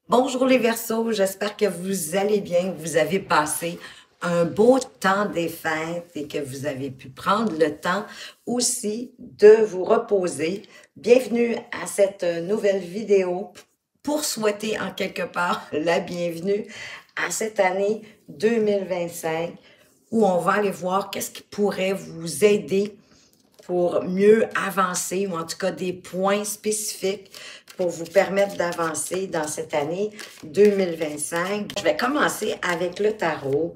Bonjour les Verseaux, j'espère que vous allez bien, que vous avez passé un beau temps des fêtes et que vous avez pu prendre le temps aussi de vous reposer. Bienvenue à cette nouvelle vidéo pour souhaiter en quelque part la bienvenue à cette année 2025 où on va aller voir qu'est-ce qui pourrait vous aider pour mieux avancer, ou en tout cas des points spécifiques pour vous permettre d'avancer dans cette année 2025. Je vais commencer avec le tarot.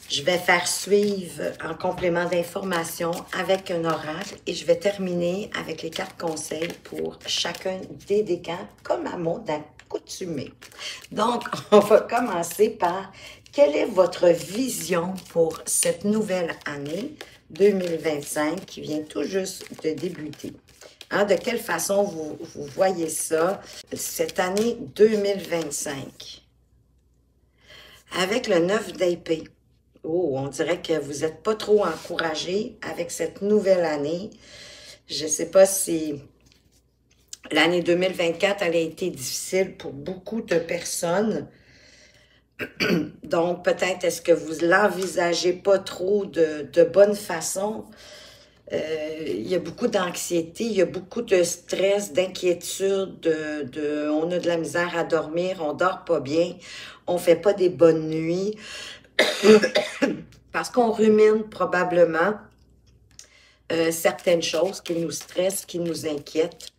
Je vais faire suivre en complément d'information avec un oracle et je vais terminer avec les cartes conseils pour chacun des décans, comme à mon accoutumé. Donc, on va commencer par quelle est votre vision pour cette nouvelle année 2025 qui vient tout juste de débuter? Hein, de quelle façon vous voyez ça, cette année 2025? Avec le 9 d'épée, oh, on dirait que vous n'êtes pas trop encouragé avec cette nouvelle année. Je ne sais pas si l'année 2024 elle a été difficile pour beaucoup de personnes. Donc, peut-être est-ce que vous l'envisagez pas trop de bonne façon. Il y a beaucoup d'anxiété, il y a beaucoup de stress, d'inquiétude, on a de la misère à dormir, on dort pas bien, on fait pas des bonnes nuits, parce qu'on rumine probablement certaines choses qui nous stressent, qui nous inquiètent.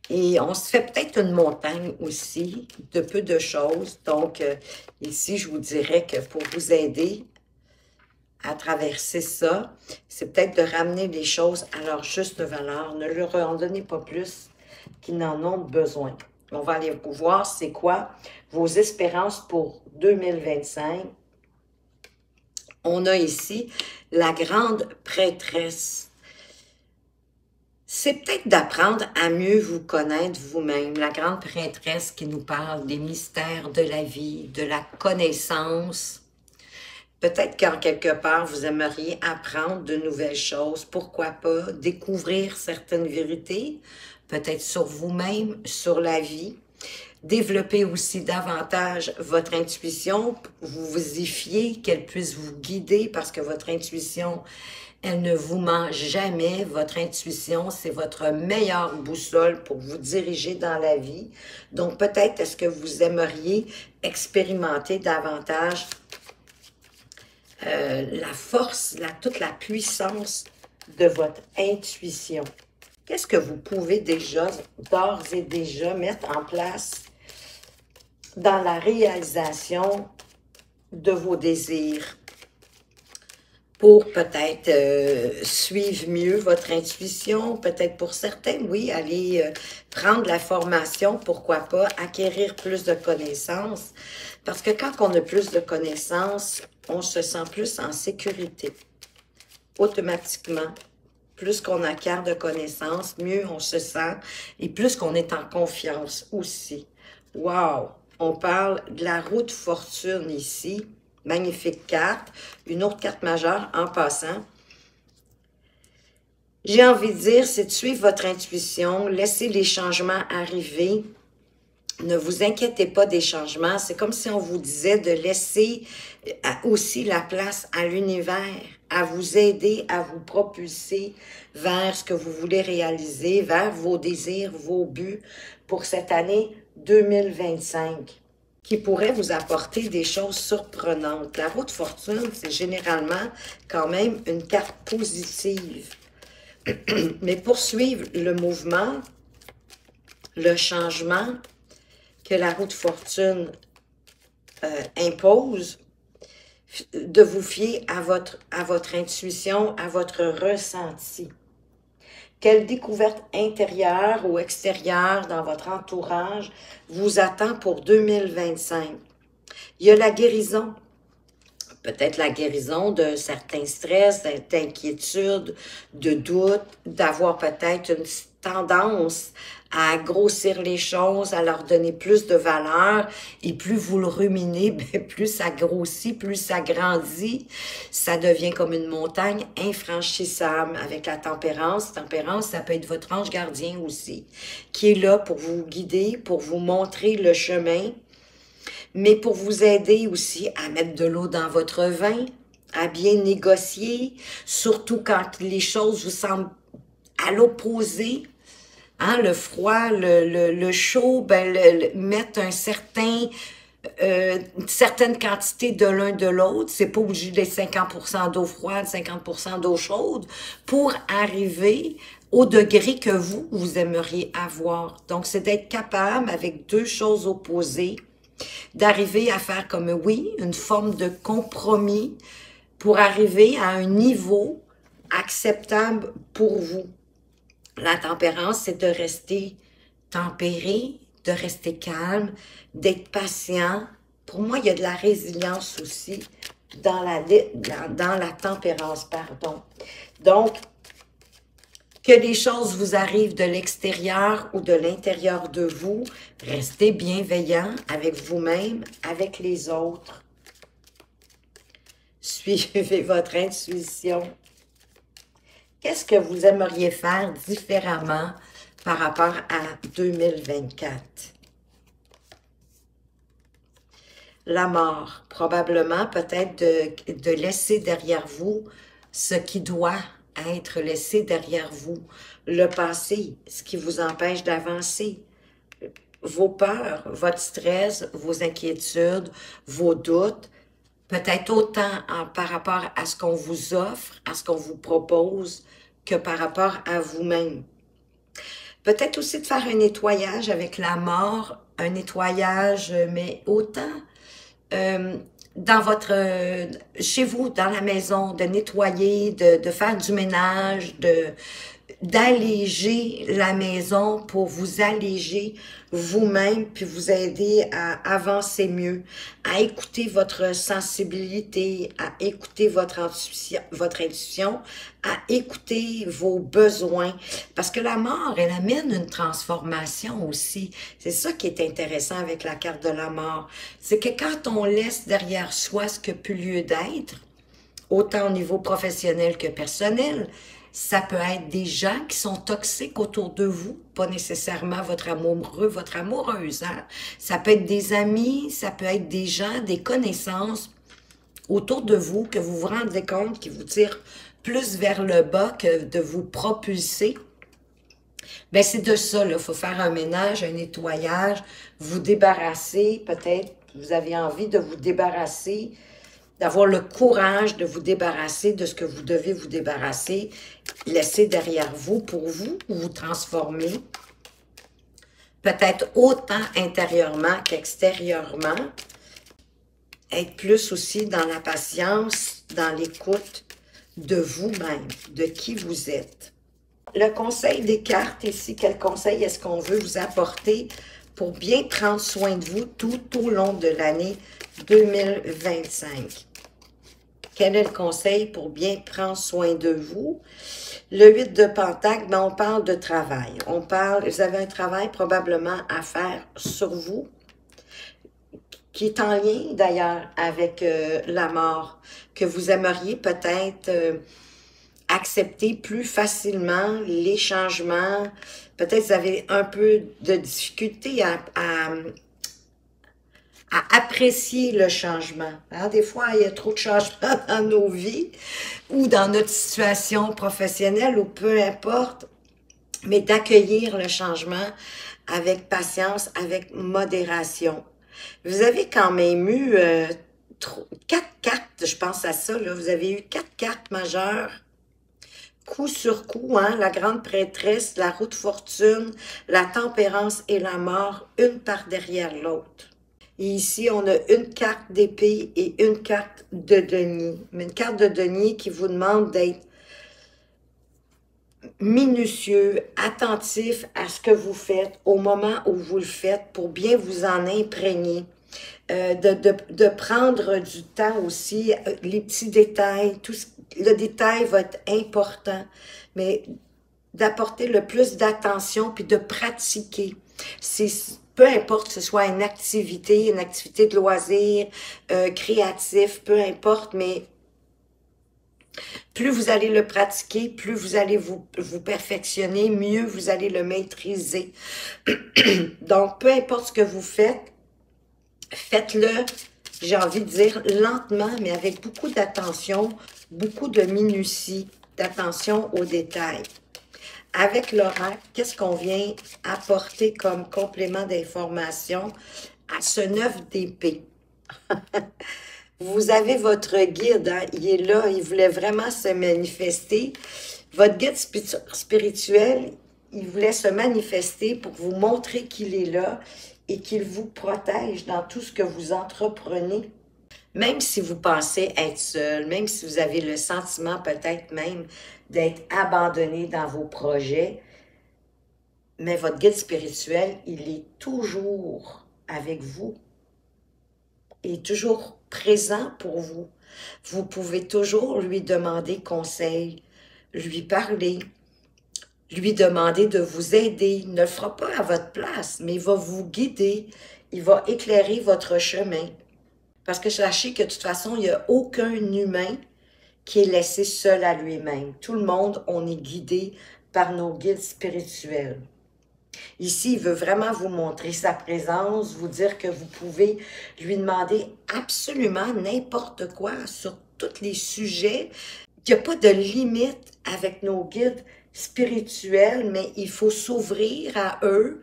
Et on se fait peut-être une montagne aussi de peu de choses. Donc, ici, je vous dirais que pour vous aider à traverser ça, c'est peut-être de ramener les choses à leur juste valeur. Ne leur en donnez pas plus qu'ils n'en ont besoin. On va aller voir c'est quoi vos espérances pour 2025. On a ici la grande prêtresse. C'est peut-être d'apprendre à mieux vous connaître vous-même. La grande prêtresse qui nous parle des mystères de la vie, de la connaissance. Peut-être qu'en quelque part, vous aimeriez apprendre de nouvelles choses. Pourquoi pas découvrir certaines vérités, peut-être sur vous-même, sur la vie. Développer aussi davantage votre intuition, vous vous y fiez, qu'elle puisse vous guider parce que votre intuition, elle ne vous ment jamais. Votre intuition, c'est votre meilleure boussole pour vous diriger dans la vie. Donc, peut-être est-ce que vous aimeriez expérimenter davantage la force, toute la puissance de votre intuition. Qu'est-ce que vous pouvez déjà, d'ores et déjà, mettre en place dans la réalisation de vos désirs pour peut-être suivre mieux votre intuition, peut-être pour certains, oui, aller prendre la formation, pourquoi pas, acquérir plus de connaissances, parce que quand on a plus de connaissances, on se sent plus en sécurité. Automatiquement, plus qu'on acquiert de connaissances, mieux on se sent et plus qu'on est en confiance aussi. Wow! On parle de la roue de fortune ici. Magnifique carte. Une autre carte majeure en passant. J'ai envie de dire, c'est de suivre votre intuition, laissez les changements arriver. Ne vous inquiétez pas des changements. C'est comme si on vous disait de laisser aussi la place à l'univers, à vous aider, à vous propulser vers ce que vous voulez réaliser, vers vos désirs, vos buts pour cette année 2025, qui pourrait vous apporter des choses surprenantes. La roue de fortune, c'est généralement quand même une carte positive. Mais poursuivre le mouvement, le changement que la roue de fortune impose, de vous fier à votre intuition, à votre ressenti. Quelle découverte intérieure ou extérieure dans votre entourage vous attend pour 2025? Il y a la guérison. Peut-être la guérison de certains stress, d'inquiétudes, de doutes, d'avoir peut-être tendance à grossir les choses, à leur donner plus de valeur, et plus vous le ruminez, bien, plus ça grossit, plus ça grandit, ça devient comme une montagne infranchissable avec la tempérance. Tempérance, ça peut être votre ange gardien aussi, qui est là pour vous guider, pour vous montrer le chemin, mais pour vous aider aussi à mettre de l'eau dans votre vin, à bien négocier, surtout quand les choses vous semblent à l'opposé. Hein, le froid, le chaud, ben, mettre une certaine quantité de l'un de l'autre. C'est pas obligé d'être 50% d'eau froide, 50% d'eau chaude pour arriver au degré que vous aimeriez avoir. Donc, c'est d'être capable, avec deux choses opposées, d'arriver à faire comme, oui, une forme de compromis pour arriver à un niveau acceptable pour vous. La tempérance, c'est de rester tempéré, de rester calme, d'être patient. Pour moi, il y a de la résilience aussi dans la tempérance, pardon. Donc, que les choses vous arrivent de l'extérieur ou de l'intérieur de vous, restez bienveillant avec vous-même, avec les autres. Suivez votre intuition. Qu'est-ce que vous aimeriez faire différemment par rapport à 2024? La mort, probablement, peut-être de laisser derrière vous ce qui doit être laissé derrière vous. Le passé, ce qui vous empêche d'avancer. Vos peurs, votre stress, vos inquiétudes, vos doutes, peut-être autant par rapport à ce qu'on vous offre, à ce qu'on vous propose, que par rapport à vous-même. Peut-être aussi de faire un nettoyage avec la mort, un nettoyage, mais autant dans chez vous, dans la maison, de nettoyer, de faire du ménage, d'alléger la maison pour vous alléger vous-même, puis vous aider à avancer mieux, à écouter votre sensibilité, à écouter votre intuition, à écouter vos besoins. Parce que la mort, elle amène une transformation aussi. C'est ça qui est intéressant avec la carte de la mort. C'est que quand on laisse derrière soi ce qui n'a plus lieu d'être, autant au niveau professionnel que personnel, ça peut être des gens qui sont toxiques autour de vous, pas nécessairement votre amoureux, votre amoureuse. Hein? Ça peut être des amis, ça peut être des gens, des connaissances autour de vous que vous vous rendez compte qui vous tirent plus vers le bas que de vous propulser. Ben c'est de ça, il faut faire un ménage, un nettoyage, vous débarrasser, peut-être vous avez envie de vous débarrasser, d'avoir le courage de vous débarrasser de ce que vous devez vous débarrasser, laisser derrière vous pour vous transformer, peut-être autant intérieurement qu'extérieurement, être plus aussi dans la patience, dans l'écoute de vous-même, de qui vous êtes. Le conseil des cartes ici, quel conseil est-ce qu'on veut vous apporter pour bien prendre soin de vous tout au long de l'année 2025? Quel est le conseil pour bien prendre soin de vous? Le 8 de Pentacle, ben on parle de travail. Vous avez un travail probablement à faire sur vous, qui est en lien d'ailleurs avec la mort, que vous aimeriez peut-être accepter plus facilement les changements. Peut-être vous avez un peu de difficulté à apprécier le changement. Hein? Des fois, il y a trop de changements dans nos vies ou dans notre situation professionnelle ou peu importe, mais d'accueillir le changement avec patience, avec modération. Vous avez quand même eu 4 cartes, je pense à ça, là. Vous avez eu 4 cartes majeures, coup sur coup, hein? La grande prêtresse, la roue de fortune, la tempérance et la mort, une par derrière l'autre. Et ici, on a une carte d'épée et une carte de denier. Mais une carte de denier qui vous demande d'être minutieux, attentif à ce que vous faites au moment où vous le faites pour bien vous en imprégner. De prendre du temps aussi, les petits détails, le détail va être important, mais d'apporter le plus d'attention puis de pratiquer. Peu importe que ce soit une activité de loisir, créatif, peu importe, mais plus vous allez le pratiquer, plus vous allez vous perfectionner, mieux vous allez le maîtriser. Donc, peu importe ce que vous faites, faites-le, j'ai envie de dire, lentement, mais avec beaucoup d'attention, beaucoup de minutie, d'attention aux détails. Avec l'oracle, qu'est-ce qu'on vient apporter comme complément d'information à ce 9 d'épée? Vous avez votre guide, hein? Il est là, il voulait vraiment se manifester. Votre guide spirituel, il voulait se manifester pour vous montrer qu'il est là et qu'il vous protège dans tout ce que vous entreprenez. Même si vous pensez être seul, même si vous avez le sentiment peut-être même d'être abandonné dans vos projets, mais votre guide spirituel, il est toujours avec vous. Il est toujours présent pour vous. Vous pouvez toujours lui demander conseil, lui parler, lui demander de vous aider. Il ne le fera pas à votre place, mais il va vous guider, il va éclairer votre chemin. Parce que sachez que de toute façon, il n'y a aucun humain qui est laissé seul à lui-même. Tout le monde, on est guidé par nos guides spirituels. Ici, il veut vraiment vous montrer sa présence, vous dire que vous pouvez lui demander absolument n'importe quoi sur tous les sujets. Il n'y a pas de limite avec nos guides spirituels, mais il faut s'ouvrir à eux,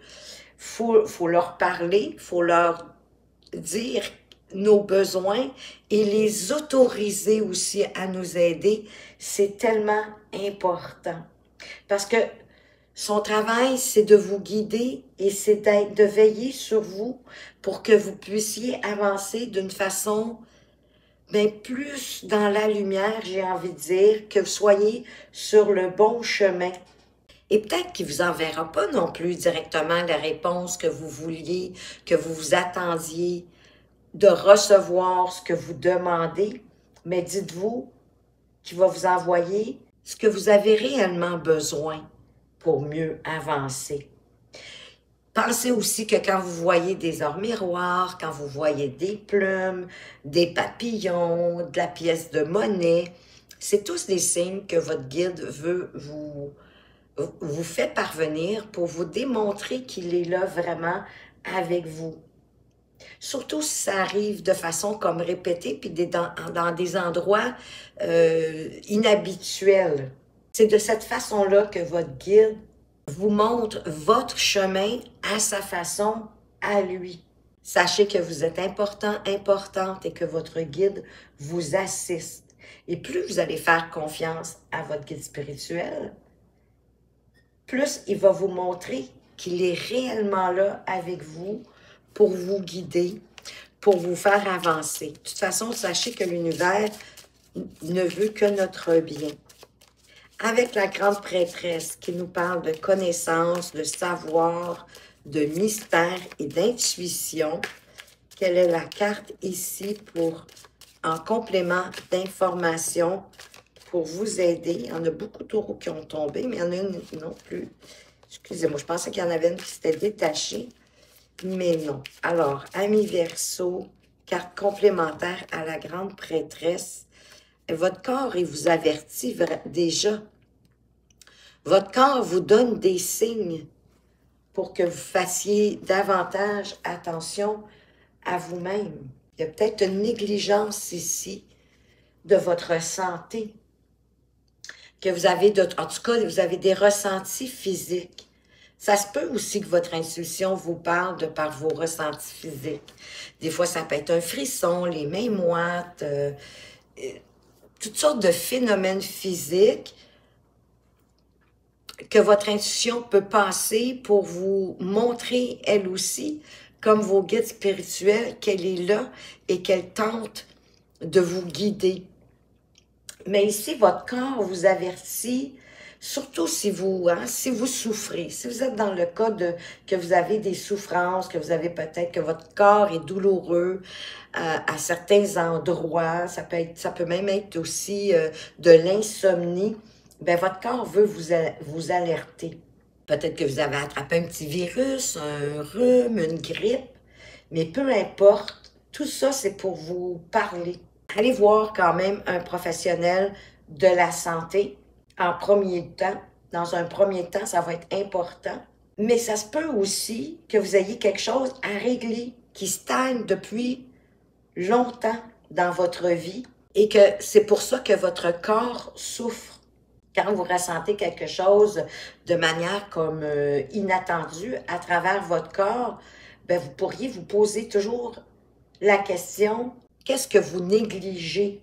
faut leur parler, il faut leur dire nos besoins et les autoriser aussi à nous aider. C'est tellement important. Parce que son travail, c'est de vous guider et c'est de veiller sur vous pour que vous puissiez avancer d'une façon plus dans la lumière, j'ai envie de dire, que vous soyez sur le bon chemin. Et peut-être qu'il ne vous enverra pas non plus directement la réponse que vous vouliez, que vous vous attendiez de recevoir ce que vous demandez, mais dites-vous qu'il va vous envoyer ce que vous avez réellement besoin pour mieux avancer. Pensez aussi que quand vous voyez des or-miroirs, quand vous voyez des plumes, des papillons, de la pièce de monnaie, c'est tous des signes que votre guide veut vous fait parvenir pour vous démontrer qu'il est là vraiment avec vous. Surtout si ça arrive de façon comme répétée, puis dans des endroits inhabituels. C'est de cette façon-là que votre guide vous montre votre chemin à sa façon, à lui. Sachez que vous êtes important, importante et que votre guide vous assiste. Et plus vous allez faire confiance à votre guide spirituel, plus il va vous montrer qu'il est réellement là avec vous pour vous guider, pour vous faire avancer. De toute façon, sachez que l'univers ne veut que notre bien. Avec la grande prêtresse qui nous parle de connaissance, de savoir, de mystère et d'intuition, quelle est la carte ici pour en complément d'information pour vous aider? Il y en a beaucoup de taureaux qui ont tombé, mais il y en a une non plus. Excusez-moi, je pensais qu'il y en avait une qui s'était détachée, mais non. Alors, Amis Verseau, carte complémentaire à la grande prêtresse. Votre corps, il vous avertit déjà. Votre corps vous donne des signes pour que vous fassiez davantage attention à vous-même. Il y a peut-être une négligence ici de votre santé. Que vous avez, en tout cas, vous avez des ressentis physiques. Ça se peut aussi que votre intuition vous parle de par vos ressentis physiques. Des fois, ça peut être un frisson, les mains moites, toutes sortes de phénomènes physiques que votre intuition peut passer pour vous montrer, elle aussi, comme vos guides spirituels, qu'elle est là et qu'elle tente de vous guider. Mais ici, votre corps vous avertit, surtout si vous souffrez, si vous êtes dans le cas que vous avez des souffrances, que vous avez peut-être que votre corps est douloureux à certains endroits, ça peut même être aussi de l'insomnie. ben votre corps veut vous alerter. Peut-être que vous avez attrapé un petit virus, un rhume, une grippe, mais peu importe, tout ça, c'est pour vous parler. Allez voir quand même un professionnel de la santé en premier temps. Dans un premier temps, ça va être important. Mais ça se peut aussi que vous ayez quelque chose à régler qui stagne depuis longtemps dans votre vie et que c'est pour ça que votre corps souffre. Quand vous ressentez quelque chose de manière comme inattendue à travers votre corps, ben vous pourriez vous poser toujours la question, qu'est-ce que vous négligez?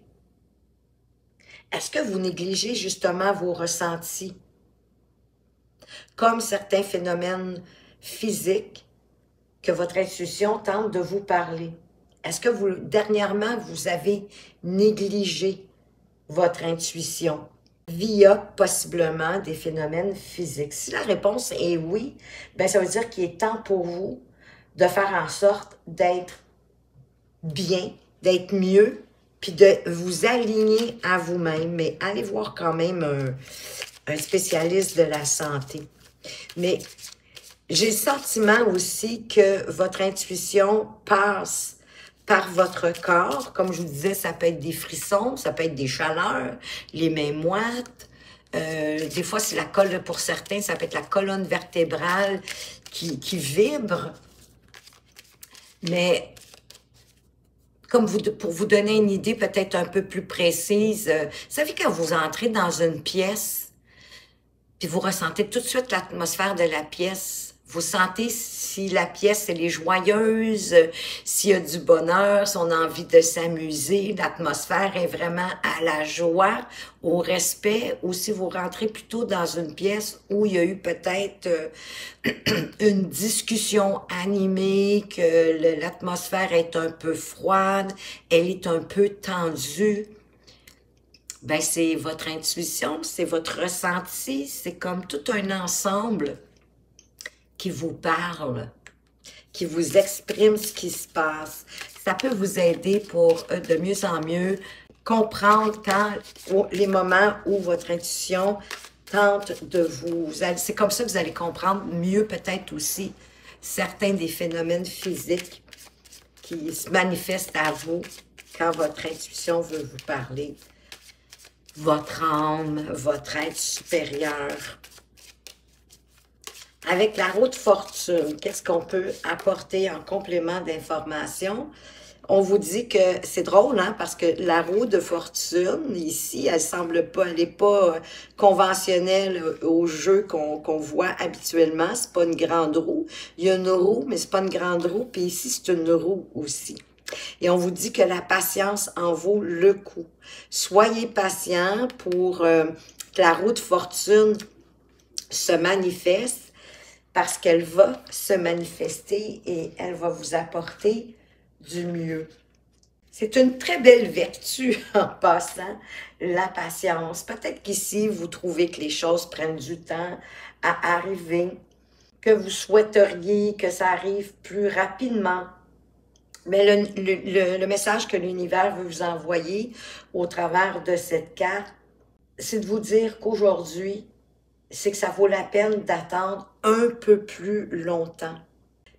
Est-ce que vous négligez justement vos ressentis? Comme certains phénomènes physiques que votre intuition tente de vous parler. Est-ce que vous, dernièrement, vous avez négligé votre intuition via possiblement des phénomènes physiques? Si la réponse est oui, bien, ça veut dire qu'il est temps pour vous de faire en sorte d'être bien, d'être mieux, puis de vous aligner à vous-même. Mais allez voir quand même un spécialiste de la santé. Mais j'ai le sentiment aussi que votre intuition passe par votre corps. Comme je vous disais, ça peut être des frissons, ça peut être des chaleurs, les mains moites. Des fois, c'est la colonne, pour certains, ça peut être la colonne vertébrale qui vibre. Mais comme pour vous donner une idée peut-être un peu plus précise, vous savez, quand vous entrez dans une pièce, puis vous ressentez tout de suite l'atmosphère de la pièce. Vous sentez si la pièce, elle est joyeuse, s'il y a du bonheur, si on a envie de s'amuser, l'atmosphère est vraiment à la joie, au respect, ou si vous rentrez plutôt dans une pièce où il y a eu peut-être une discussion animée, que l'atmosphère est un peu froide, elle est un peu tendue. Ben, c'est votre intuition, c'est votre ressenti, c'est comme tout un ensemble qui vous parle, qui vous exprime ce qui se passe. Ça peut vous aider pour de mieux en mieux comprendre les moments où votre intuition tente de vous... C'est comme ça que vous allez comprendre mieux peut-être aussi certains des phénomènes physiques qui se manifestent à vous quand votre intuition veut vous parler. Votre âme, votre être supérieur. Avec la roue de fortune, qu'est-ce qu'on peut apporter en complément d'information? On vous dit que c'est drôle, hein, parce que la roue de fortune, ici, elle semble pas, elle n'est pas conventionnelle au jeu qu'on voit habituellement. C'est pas une grande roue. Il y a une roue, mais c'est pas une grande roue. Puis ici, c'est une roue aussi. Et on vous dit que la patience en vaut le coup. Soyez patient pour que la roue de fortune se manifeste, parce qu'elle va se manifester et elle va vous apporter du mieux. C'est une très belle vertu en passant, la patience. Peut-être qu'ici, vous trouvez que les choses prennent du temps à arriver, que vous souhaiteriez que ça arrive plus rapidement. Mais le message que l'univers veut vous envoyer au travers de cette carte, c'est de vous dire qu'aujourd'hui, c'est que ça vaut la peine d'attendre un peu plus longtemps.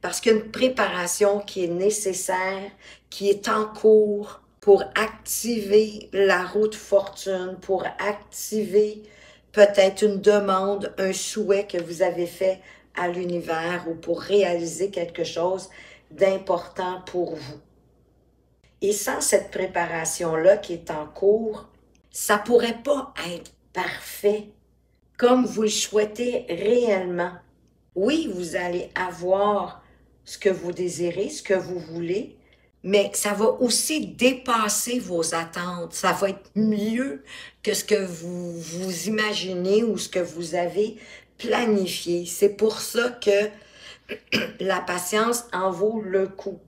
Parce qu'il y a une préparation qui est nécessaire, qui est en cours pour activer la roue de fortune, pour activer peut-être une demande, un souhait que vous avez fait à l'univers ou pour réaliser quelque chose d'important pour vous. Et sans cette préparation-là qui est en cours, ça ne pourrait pas être parfait comme vous le souhaitez réellement. Oui, vous allez avoir ce que vous désirez, ce que vous voulez, mais ça va aussi dépasser vos attentes. Ça va être mieux que ce que vous imaginez ou ce que vous avez planifié. C'est pour ça que la patience en vaut le coup.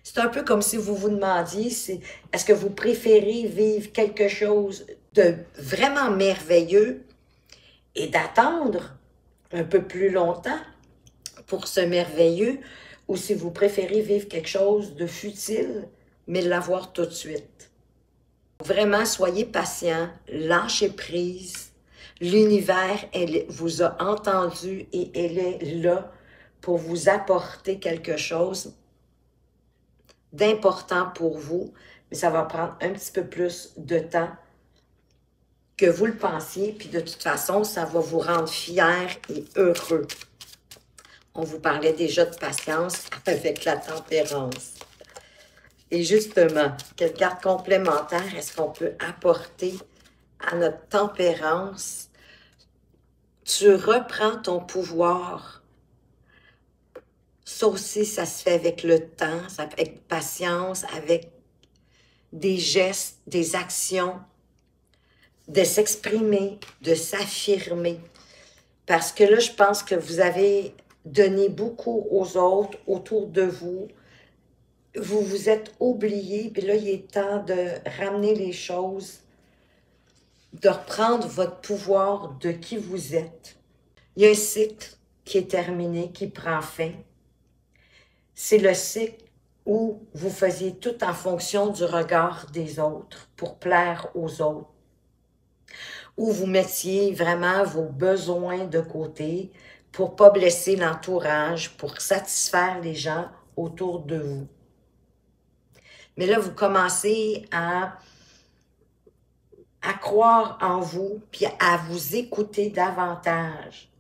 C'est un peu comme si vous vous demandiez, est-ce que vous préférez vivre quelque chose de vraiment merveilleux et d'attendre un peu plus longtemps pour ce merveilleux, ou si vous préférez vivre quelque chose de futile, mais l'avoir tout de suite. Vraiment, soyez patient, lâchez prise. L'univers, elle vous a entendu et elle est là pour vous apporter quelque chose d'important pour vous, mais ça va prendre un petit peu plus de temps que vous le pensiez, puis de toute façon, ça va vous rendre fier et heureux. On vous parlait déjà de patience avec la tempérance. Et justement, quelle carte complémentaire est-ce qu'on peut apporter à notre tempérance? Tu reprends ton pouvoir. Ça aussi, ça se fait avec le temps, avec patience, avec des gestes, des actions, de s'exprimer, de s'affirmer. Parce que là, je pense que vous avez donné beaucoup aux autres autour de vous. Vous vous êtes oublié, puis là, il est temps de ramener les choses, de reprendre votre pouvoir de qui vous êtes. Il y a un cycle qui est terminé, qui prend fin. C'est le cycle où vous faisiez tout en fonction du regard des autres, pour plaire aux autres, où vous mettiez vraiment vos besoins de côté pour ne pas blesser l'entourage, pour satisfaire les gens autour de vous. Mais là, vous commencez à croire en vous, puis à vous écouter davantage.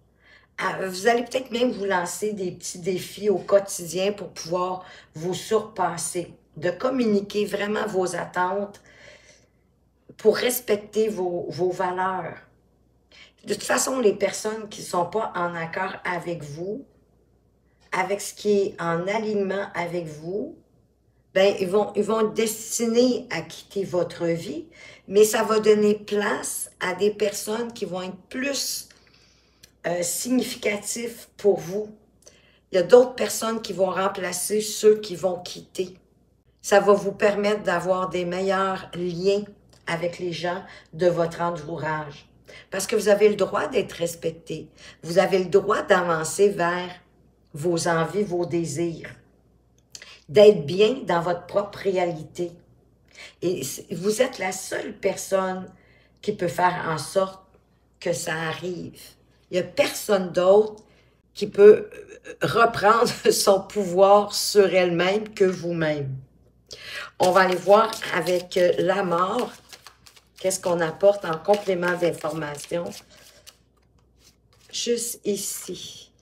Vous allez peut-être même vous lancer des petits défis au quotidien pour pouvoir vous surpasser, de communiquer vraiment vos attentes pour respecter vos valeurs. De toute façon, les personnes qui ne sont pas en accord avec vous, avec ce qui est en alignement avec vous, ben, ils vont être destinés à quitter votre vie, mais ça va donner place à des personnes qui vont être plus significatifs pour vous. Il y a d'autres personnes qui vont remplacer ceux qui vont quitter. Ça va vous permettre d'avoir des meilleurs liens avec les gens de votre entourage. Parce que vous avez le droit d'être respecté. Vous avez le droit d'avancer vers vos envies, vos désirs. D'être bien dans votre propre réalité. Et vous êtes la seule personne qui peut faire en sorte que ça arrive. Il n'y a personne d'autre qui peut reprendre son pouvoir sur elle-même que vous-même. On va aller voir avec la mort, qu'est-ce qu'on apporte en complément d'information. Juste ici,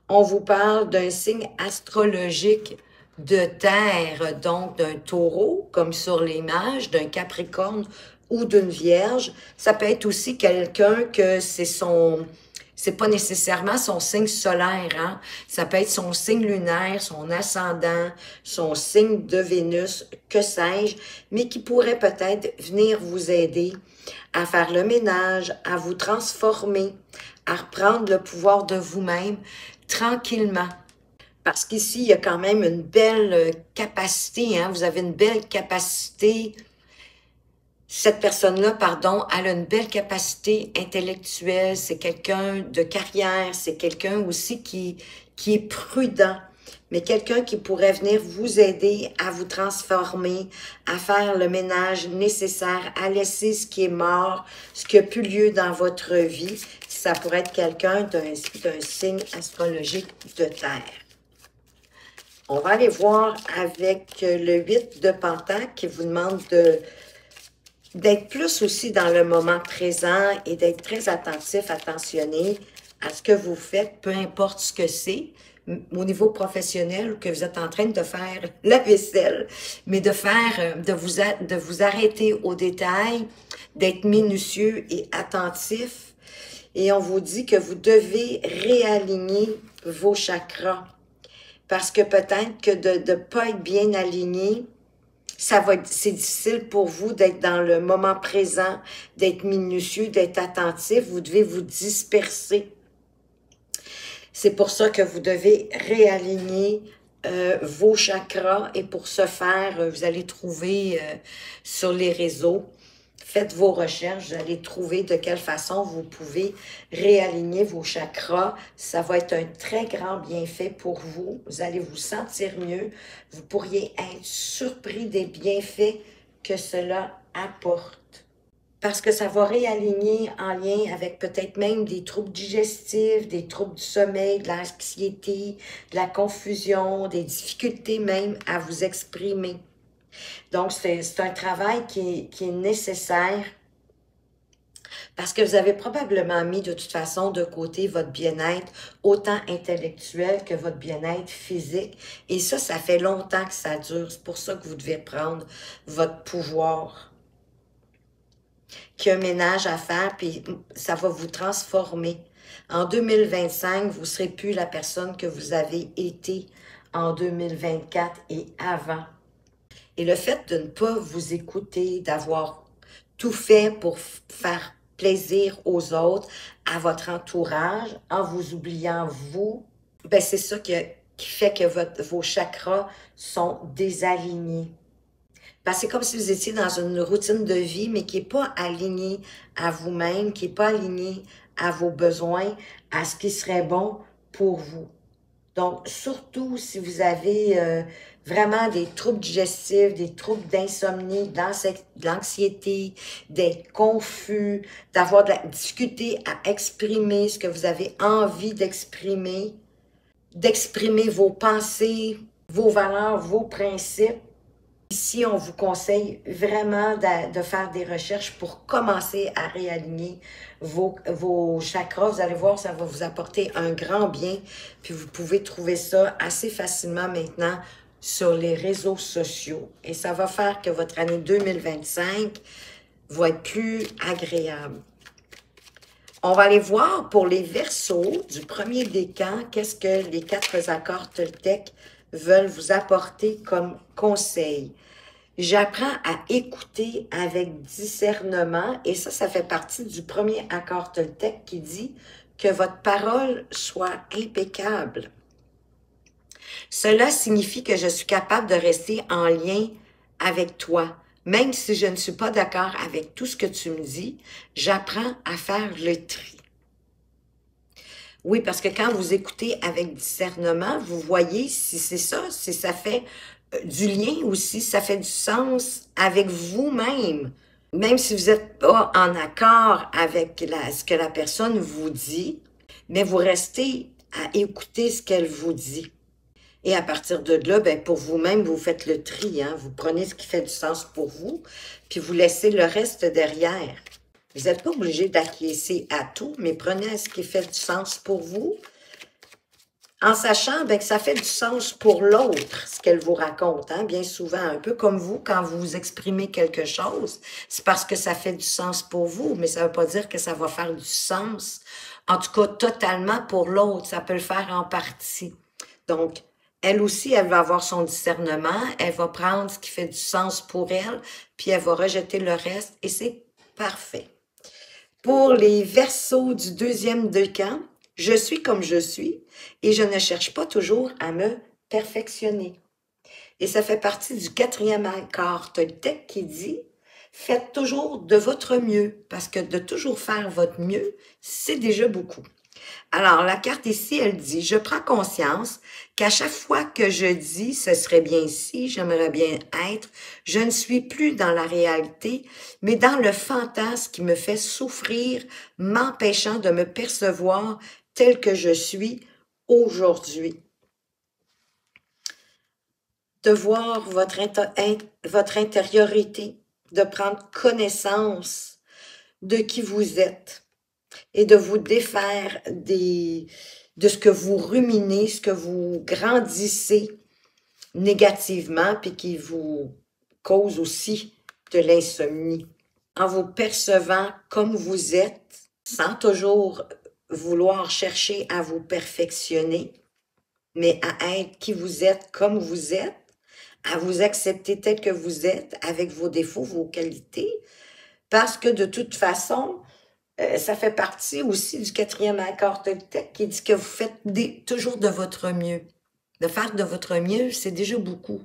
on vous parle d'un signe astrologique de terre, donc d'un taureau, comme sur l'image, d'un capricorne ou d'une vierge. Ça peut être aussi quelqu'un que c'est pas nécessairement son signe solaire, hein? Ça peut être son signe lunaire, son ascendant, son signe de Vénus, que sais-je, mais qui pourrait peut-être venir vous aider à faire le ménage, à vous transformer, à reprendre le pouvoir de vous-même tranquillement. Parce qu'ici, il y a quand même une belle capacité, hein? Vous avez une belle capacité. Cette personne-là, pardon, elle a une belle capacité intellectuelle, c'est quelqu'un de carrière, c'est quelqu'un aussi qui est prudent, mais quelqu'un qui pourrait venir vous aider à vous transformer, à faire le ménage nécessaire, à laisser ce qui est mort, ce qui n'a plus lieu dans votre vie. Ça pourrait être quelqu'un d'un signe astrologique de terre. On va aller voir avec le 8 de Pentacle qui vous demande d'être plus aussi dans le moment présent et d'être très attentif, attentionné à ce que vous faites, peu importe ce que c'est, au niveau professionnel ou que vous êtes en train de faire la vaisselle, mais de vous arrêter aux détails, d'être minutieux et attentif. Et on vous dit que vous devez réaligner vos chakras. Parce que peut-être que de ne pas être bien aligné, c'est difficile pour vous d'être dans le moment présent, d'être minutieux, d'être attentif. Vous devez vous disperser. C'est pour ça que vous devez réaligner vos chakras. Et pour ce faire, vous allez trouver sur les réseaux, faites vos recherches, vous allez trouver de quelle façon vous pouvez réaligner vos chakras. Ça va être un très grand bienfait pour vous. Vous allez vous sentir mieux. Vous pourriez être surpris des bienfaits que cela apporte. parce que ça va réaligner en lien avec peut-être même des troubles digestifs, des troubles du sommeil, de l'anxiété, de la confusion, des difficultés même à vous exprimer. Donc, c'est un travail qui est nécessaire parce que vous avez probablement mis de toute façon de côté votre bien-être, autant intellectuel que votre bien-être physique. Et ça fait longtemps que ça dure. C'est pour ça que vous devez prendre votre pouvoir, qu'il y a un ménage à faire, puis ça va vous transformer. En 2025, vous ne serez plus la personne que vous avez été en 2024 et avant. Et le fait de ne pas vous écouter, d'avoir tout fait pour faire plaisir aux autres, à votre entourage, en vous oubliant vous, ben c'est ça qui fait que vos chakras sont désalignés. Parce que c'est comme si vous étiez dans une routine de vie, mais qui n'est pas alignée à vous-même, qui n'est pas alignée à vos besoins, à ce qui serait bon pour vous. Donc, surtout si vous avez vraiment des troubles digestifs, des troubles d'insomnie, de l'anxiété, d'être confus, d'avoir de la difficulté à exprimer ce que vous avez envie d'exprimer vos pensées, vos valeurs, vos principes. Ici, on vous conseille vraiment de faire des recherches pour commencer à réaligner vos chakras. Vous allez voir, ça va vous apporter un grand bien. Puis vous pouvez trouver ça assez facilement maintenant sur les réseaux sociaux. Et ça va faire que votre année 2025 va être plus agréable. On va aller voir pour les Verseaux du premier décan, qu'est-ce que les 4 accords Toltec veulent vous apporter comme conseil. J'apprends à écouter avec discernement, et ça fait partie du premier accord Toltec qui dit que votre parole soit impeccable. Cela signifie que je suis capable de rester en lien avec toi. Même si je ne suis pas d'accord avec tout ce que tu me dis, j'apprends à faire le tri. Oui, parce que quand vous écoutez avec discernement, vous voyez si c'est ça, si ça fait du lien aussi, ça fait du sens avec vous-même. Même si vous n'êtes pas en accord avec ce que la personne vous dit, mais vous restez à écouter ce qu'elle vous dit. Et à partir de là, ben, pour vous-même, vous faites le tri. Hein? Vous prenez ce qui fait du sens pour vous, puis vous laissez le reste derrière. Vous n'êtes pas obligé d'acquiescer à tout, mais prenez ce qui fait du sens pour vous, en sachant ben, que ça fait du sens pour l'autre, ce qu'elle vous raconte. Hein? Bien souvent, un peu comme vous, quand vous exprimez quelque chose, c'est parce que ça fait du sens pour vous, mais ça ne veut pas dire que ça va faire du sens, en tout cas totalement pour l'autre. Ça peut le faire en partie. Donc, elle aussi, elle va avoir son discernement, elle va prendre ce qui fait du sens pour elle, puis elle va rejeter le reste, et c'est parfait. Pour les Verseaux du deuxième décan, je suis comme je suis et je ne cherche pas toujours à me perfectionner. Et ça fait partie du 4e accord Toltec qui dit « Faites toujours de votre mieux » parce que de toujours faire votre mieux, c'est déjà beaucoup. Alors, la carte ici, elle dit « Je prends conscience qu'à chaque fois que je dis « ce serait bien si, j'aimerais bien être », je ne suis plus dans la réalité, mais dans le fantasme qui me fait souffrir, m'empêchant de me percevoir tel que je suis aujourd'hui. » De voir votre intériorité, de prendre connaissance de qui vous êtes et de vous défaire de ce que vous ruminez, ce que vous grandissez négativement, puis qui vous cause aussi de l'insomnie. En vous percevant comme vous êtes, sans toujours vouloir chercher à vous perfectionner, mais à être qui vous êtes comme vous êtes, à vous accepter tel que vous êtes, avec vos défauts, vos qualités, parce que de toute façon, ça fait partie aussi du 4e accord Toltec qui dit que vous faites toujours de votre mieux. De faire de votre mieux, c'est déjà beaucoup.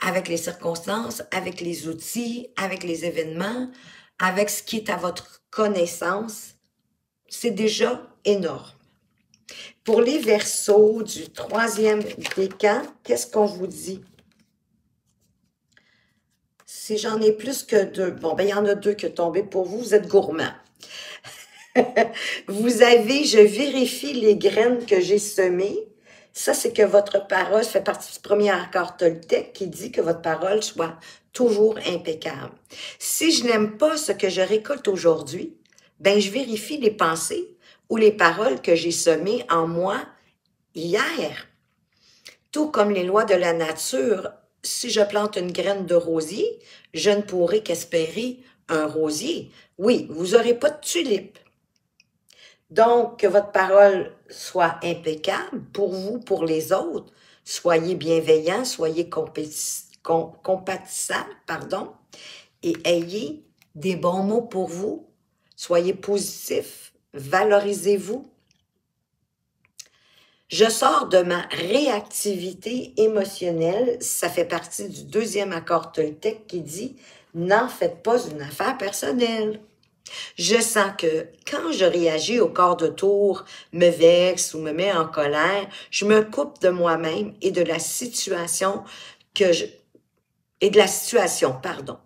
Avec les circonstances, avec les outils, avec les événements, avec ce qui est à votre connaissance, c'est déjà énorme. Pour les Verseaux du 3e décan, qu'est-ce qu'on vous dit? Si j'en ai plus que 2, bon, ben il y en a 2 qui sont tombés pour vous. Vous êtes gourmand. Vous avez, je vérifie les graines que j'ai semées. Ça, c'est que votre parole fait partie du premier accord Toltec qui dit que votre parole soit toujours impeccable. Si je n'aime pas ce que je récolte aujourd'hui, ben je vérifie les pensées ou les paroles que j'ai semées en moi hier. Tout comme les lois de la nature, si je plante une graine de rosier, je ne pourrai qu'espérer un rosier. Oui, vous n'aurez pas de tulipe. Donc, que votre parole soit impeccable pour vous, pour les autres. Soyez bienveillants, soyez compatissables, pardon, et ayez des bons mots pour vous. Soyez positifs, valorisez-vous. Je sors de ma réactivité émotionnelle. Ça fait partie du deuxième accord Toltec qui dit « N'en faites pas une affaire personnelle ». Je sens que quand je réagis au quart de tour, me vexe ou me mets en colère, je me coupe de moi-même et de la situation pardon.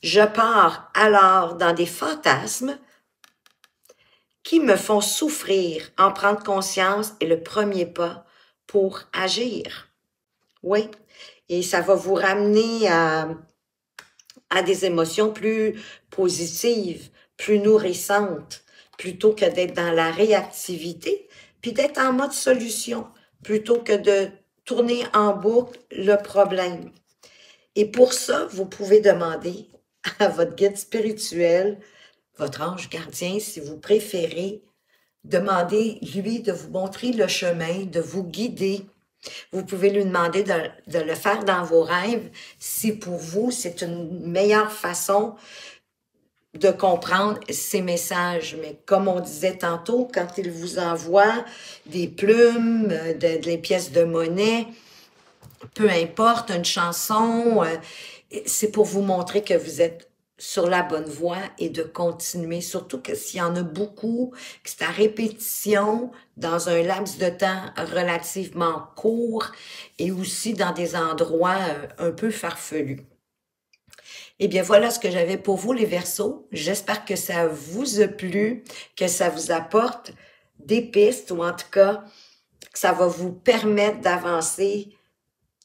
Je pars alors dans des fantasmes qui me font souffrir. En prendre conscience est le premier pas pour agir. Oui, et ça va vous ramener à des émotions plus positives, plus nourrissantes, plutôt que d'être dans la réactivité, puis d'être en mode solution, plutôt que de tourner en boucle le problème. Et pour ça, vous pouvez demander à votre guide spirituel, votre ange gardien, si vous préférez, demandez-lui de vous montrer le chemin, de vous guider. Vous pouvez lui demander de le faire dans vos rêves si pour vous, c'est une meilleure façon de comprendre ces messages. Mais comme on disait tantôt, quand il vous envoie des plumes, des pièces de monnaie, peu importe, une chanson, c'est pour vous montrer que vous êtes sur la bonne voie et de continuer, surtout que s'il y en a beaucoup, que c'est à répétition dans un laps de temps relativement court et aussi dans des endroits un peu farfelus. Eh bien, voilà ce que j'avais pour vous, les Verseaux. J'espère que ça vous a plu, que ça vous apporte des pistes ou en tout cas, que ça va vous permettre d'avancer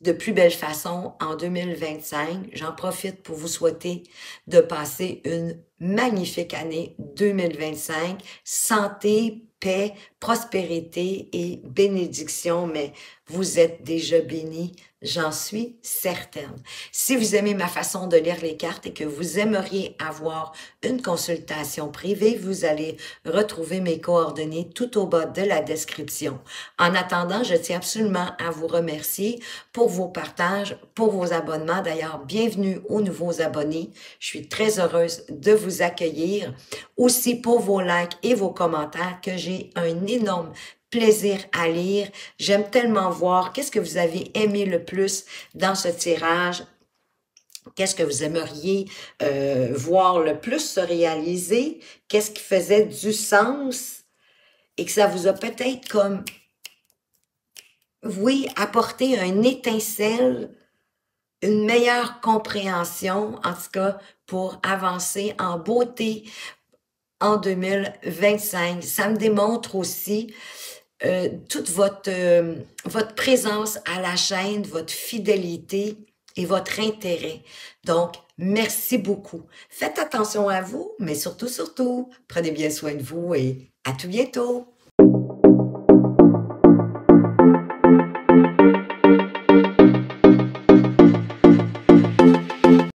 de plus belle façon en 2025. J'en profite pour vous souhaiter de passer une magnifique année 2025. Santé, paix, prospérité et bénédiction, mais vous êtes déjà bénis, j'en suis certaine. Si vous aimez ma façon de lire les cartes et que vous aimeriez avoir une consultation privée, vous allez retrouver mes coordonnées tout au bas de la description. En attendant, je tiens absolument à vous remercier pour vos partages, pour vos abonnements. D'ailleurs, bienvenue aux nouveaux abonnés. Je suis très heureuse de vous accueillir. Aussi pour vos likes et vos commentaires que j'ai un énorme plaisir à lire. J'aime tellement voir qu'est-ce que vous avez aimé le plus dans ce tirage. Qu'est-ce que vous aimeriez voir le plus se réaliser? Qu'est-ce qui faisait du sens? Et que ça vous a peut-être comme, oui, apporté un étincelle, une meilleure compréhension, en tout cas, pour avancer en beauté en 2025. Ça me démontre aussi toute votre présence à la chaîne, votre fidélité et votre intérêt. Donc, merci beaucoup. Faites attention à vous, mais surtout, prenez bien soin de vous et à tout bientôt.